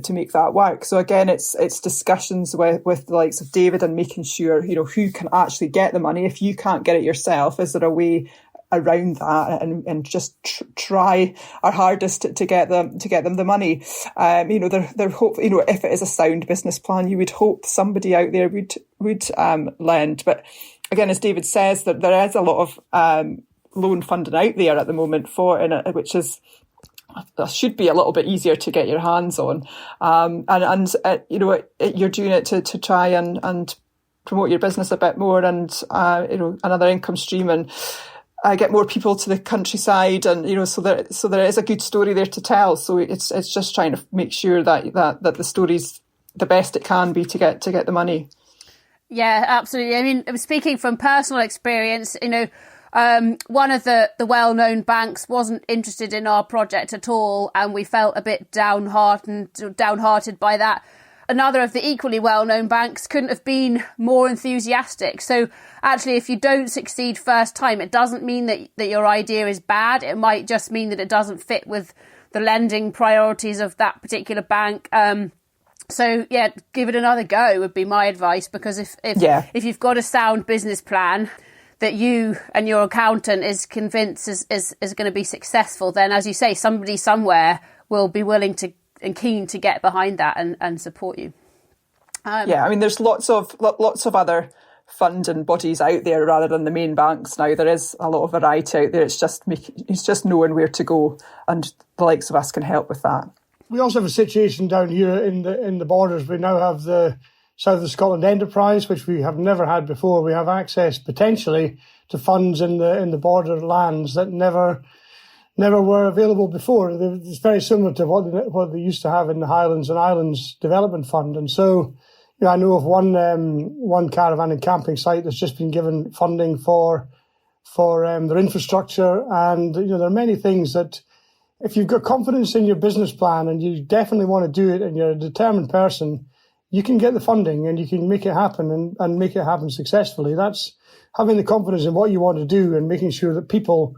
to make that work. So again, it's discussions with the likes of David and making sure, who can actually get the money. If you can't get it yourself, is there a way around that, and just try our hardest to get them the money. They're hope, if it is a sound business plan, you would hope somebody out there would lend. But again, as David says, that there is a lot of loan funding out there at the moment which is should be a little bit easier to get your hands on. You're doing it to try and promote your business a bit more, and another income stream, and get more people to the countryside, and so there is a good story there to tell. So it's just trying to make sure that the story's the best it can be to get the money. Yeah, absolutely. I mean, speaking from personal experience, one of the well-known banks wasn't interested in our project at all, and we felt a bit downhearted by that. Another of the equally well-known banks couldn't have been more enthusiastic. So actually, if you don't succeed first time, it doesn't mean that your idea is bad. It might just mean that it doesn't fit with the lending priorities of that particular bank. So yeah, give it another go would be my advice, because if you've got a sound business plan that you and your accountant is convinced is going to be successful, then, as you say, somebody somewhere will be willing to and keen to get behind that and support you. There's lots of other funding bodies out there rather than the main banks now. There is a lot of variety out there. It's just knowing where to go, and the likes of us can help with that. We also have a situation down here in the borders. We now have the South of Scotland Enterprise, which we have never had before. We have access potentially to funds in the border lands that never were available before. It's very similar to what they used to have in the Highlands and Islands Development Fund. And so, I know of one caravan and camping site that's just been given funding for their infrastructure. And, there are many things that, if you've got confidence in your business plan and you definitely want to do it and you're a determined person, you can get the funding and you can make it happen and make it happen successfully. That's having the confidence in what you want to do and making sure that people,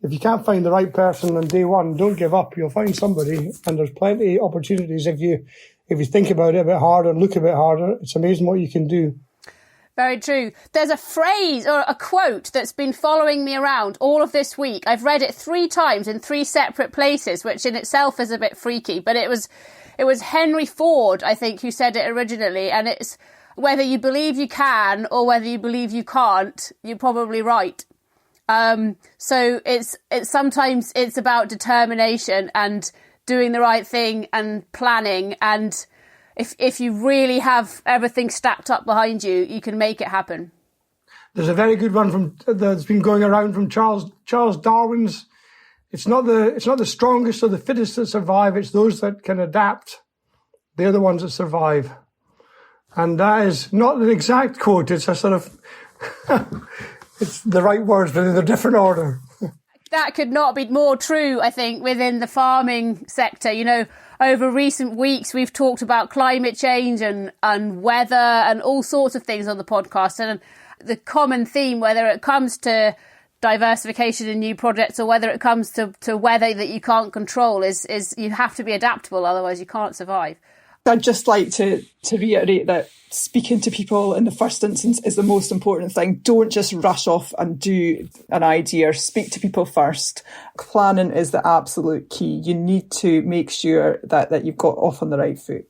if you can't find the right person on day one, don't give up. You'll find somebody, and there's plenty of opportunities if you think about it a bit harder, look a bit harder. It's amazing what you can do. Very true. There's a phrase or a quote that's been following me around all of this week. I've read it 3 times in 3 separate places, which in itself is a bit freaky, but it was Henry Ford, I think, who said it originally, and it's whether you believe you can or whether you believe you can't, you're probably right. So it's sometimes it's about determination and doing the right thing and planning, and if you really have everything stacked up behind you, you can make it happen. There's a very good one that's been going around from Charles Darwin's. It's not the strongest or the fittest that survive. It's those that can adapt. They're the ones that survive. And that is not an exact quote. It's a sort of it's the right words, but in a different order. That could not be more true, I think, within the farming sector. Over recent weeks, we've talked about climate change and weather and all sorts of things on the podcast. And the common theme, whether it comes to diversification in new projects or whether it comes to weather that you can't control, is you have to be adaptable, otherwise you can't survive. I'd just like to reiterate that speaking to people in the first instance is the most important thing. Don't just rush off and do an idea. Speak to people first. Planning is the absolute key. You need to make sure that you've got off on the right foot.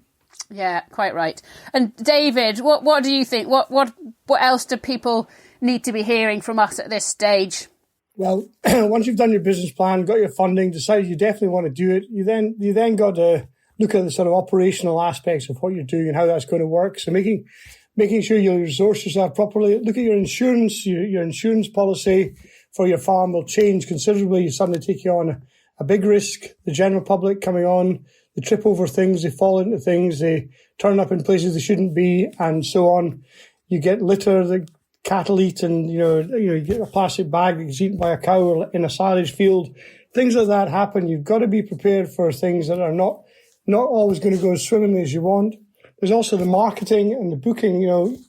Yeah, quite right. And David, what do you think? What else do people need to be hearing from us at this stage? Well, once you've done your business plan, got your funding, decided you definitely want to do it, you then got to look at the sort of operational aspects of what you're doing and how that's going to work. So making sure your resources are properly. Look at your insurance. Your insurance policy for your farm will change considerably. You suddenly take you on a big risk. The general public coming on, they trip over things, they fall into things, they turn up in places they shouldn't be, and so on. You get litter that cattle eat, and you get a plastic bag that gets eaten by a cow in a silage field. Things like that happen. You've got to be prepared for things that are not always going to go as swimmingly as you want. There's also the marketing and the booking.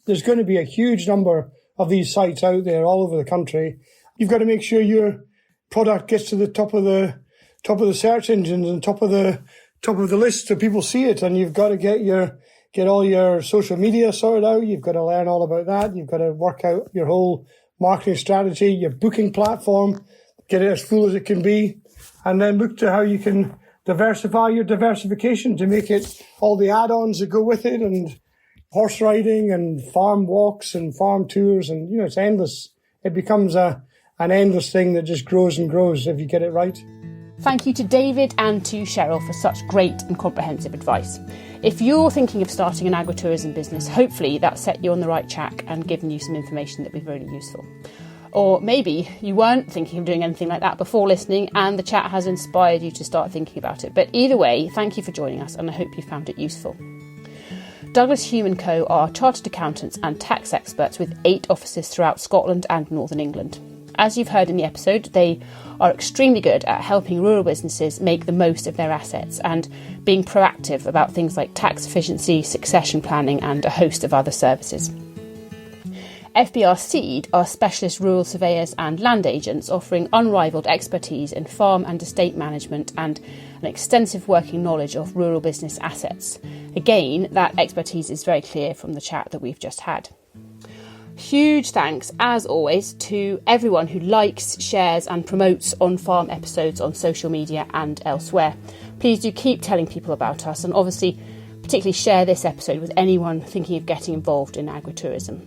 There's going to be a huge number of these sites out there all over the country. You've got to make sure your product gets to the top of the search engines and top of the top of the list so people see it. And you've got to get all your social media sorted out. You've got to learn all about that. You've got to work out your whole marketing strategy, your booking platform, get it as full as it can be, and then look to how you can diversify your diversification to make it all the add-ons that go with it, and horse riding and farm walks and farm tours, and it's endless. It becomes an endless thing that just grows and grows if you get it right. Thank you to David and to Sheryl for such great and comprehensive advice. If you're thinking of starting an agritourism business, hopefully that set you on the right track and given you some information that'd be really useful. Or maybe you weren't thinking of doing anything like that before listening and the chat has inspired you to start thinking about it. But either way, thank you for joining us and I hope you found it useful. Douglas Hume & Co are chartered accountants and tax experts with 8 offices throughout Scotland and Northern England. As you've heard in the episode, they are extremely good at helping rural businesses make the most of their assets and being proactive about things like tax efficiency, succession planning and a host of other services. FBRSeed are specialist rural surveyors and land agents offering unrivalled expertise in farm and estate management and an extensive working knowledge of rural business assets. Again, that expertise is very clear from the chat that we've just had. Huge thanks, as always, to everyone who likes, shares and promotes on-farm episodes on social media and elsewhere. Please do keep telling people about us and obviously particularly share this episode with anyone thinking of getting involved in agritourism.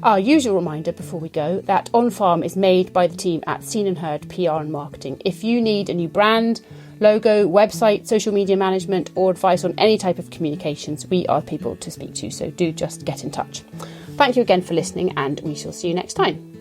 Our usual reminder before we go that On Farm is made by the team at Seen and Heard PR and Marketing. If you need a new brand, logo, website, social media management or advice on any type of communications, we are people to speak to, so do just get in touch. Thank you again for listening and we shall see you next time.